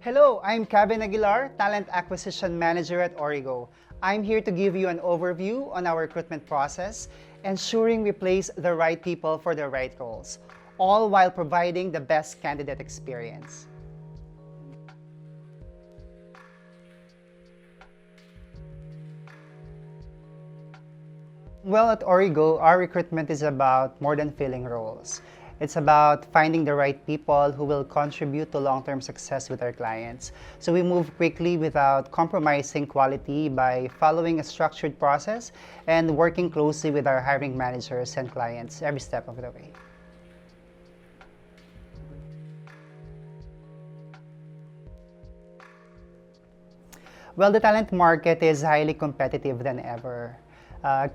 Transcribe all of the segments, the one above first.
Hello, I'm Kevin Aguilar, Talent Acquisition Manager at Origo. I'm here to give you an overview on our recruitment process, ensuring we place the right people for the right roles, all while providing the best candidate experience. Well, at Origo, our recruitment is about more than filling roles. It's about finding the right people who will contribute to long-term success with our clients. So we move quickly without compromising quality by following a structured process and working closely with our hiring managers and clients every step of the way. Well, the talent market is highly competitive than ever.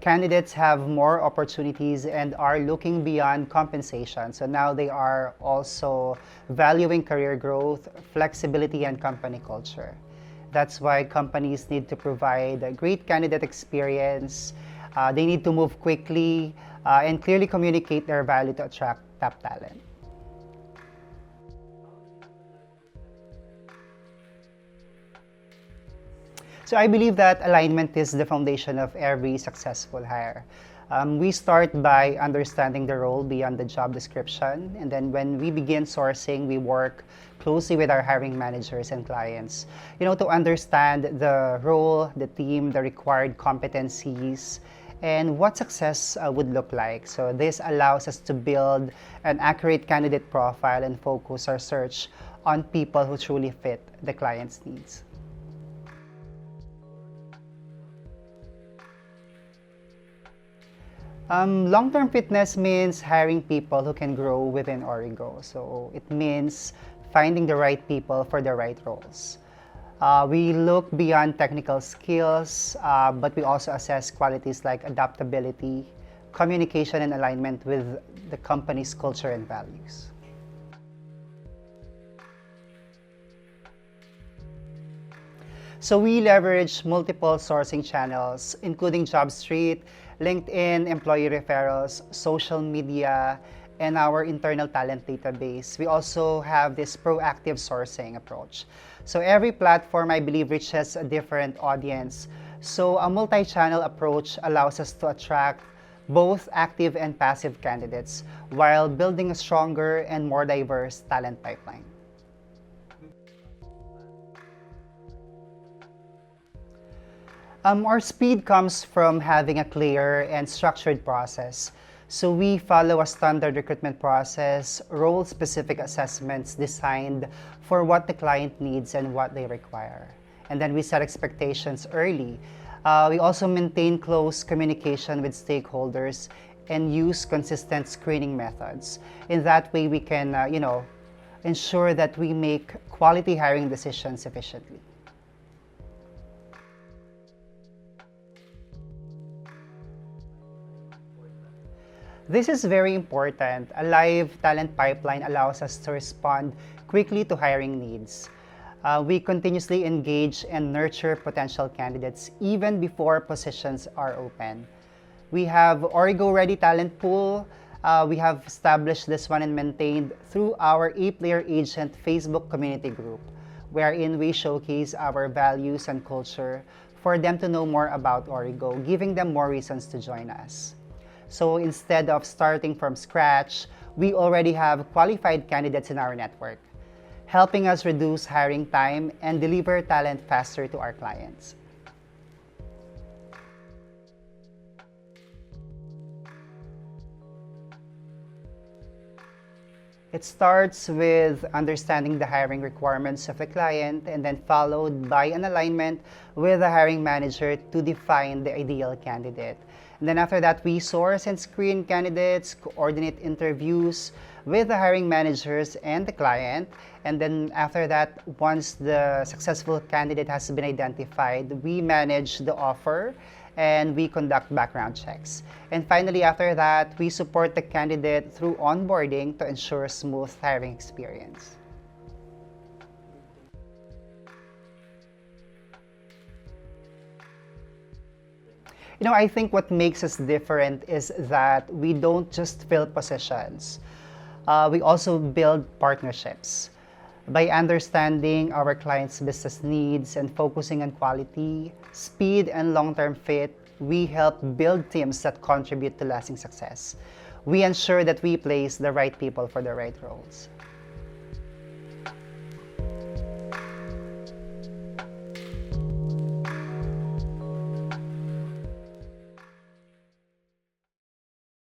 Candidates have more opportunities and are looking beyond compensation. So now they are also valuing career growth, flexibility, and company culture. That's why companies need to provide a great candidate experience. They need to move quickly and clearly communicate their value to attract top talent. So I believe that alignment is the foundation of every successful hire. We start by understanding the role beyond the job description, and then when we begin sourcing, we work closely with our hiring managers and clients, to understand the role, the team, the required competencies, and what success would look like. So this allows us to build an accurate candidate profile and focus our search on people who truly fit the client's needs. Long-term fitness means hiring people who can grow within Origo. So it means finding the right people for the right roles. We look beyond technical skills, but we also assess qualities like adaptability, communication, and alignment with the company's culture and values. So we leverage multiple sourcing channels, including JobStreet, LinkedIn, employee referrals, social media, and our internal talent database. We also have this proactive sourcing approach. So every platform, I believe, reaches a different audience. So a multi-channel approach allows us to attract both active and passive candidates while building a stronger and more diverse talent pipeline. Our speed comes from having a clear and structured process. So we follow a standard recruitment process, role-specific assessments designed for what the client needs and what they require. And then we set expectations early. We also maintain close communication with stakeholders and use consistent screening methods. In that way, we can, ensure that we make quality hiring decisions efficiently. This is very important. A live talent pipeline allows us to respond quickly to hiring needs. We continuously engage and nurture potential candidates even before positions are open. We have Origo Ready Talent Pool. We have established this one and maintained through our A-Player Agent Facebook community group, wherein we showcase our values and culture for them to know more about Origo, giving them more reasons to join us. So instead of starting from scratch, we already have qualified candidates in our network, helping us reduce hiring time and deliver talent faster to our clients. It starts with understanding the hiring requirements of the client and then followed by an alignment with the hiring manager to define the ideal candidate. And then after that, we source and screen candidates, coordinate interviews with the hiring managers and the client. And then after that, once the successful candidate has been identified, we manage the offer and we conduct background checks. And finally, after that, we support the candidate through onboarding to ensure a smooth hiring experience. I think what makes us different is that we don't just fill positions. We also build partnerships. By understanding our clients' business needs and focusing on quality, speed, and long-term fit, we help build teams that contribute to lasting success. We ensure that we place the right people for the right roles.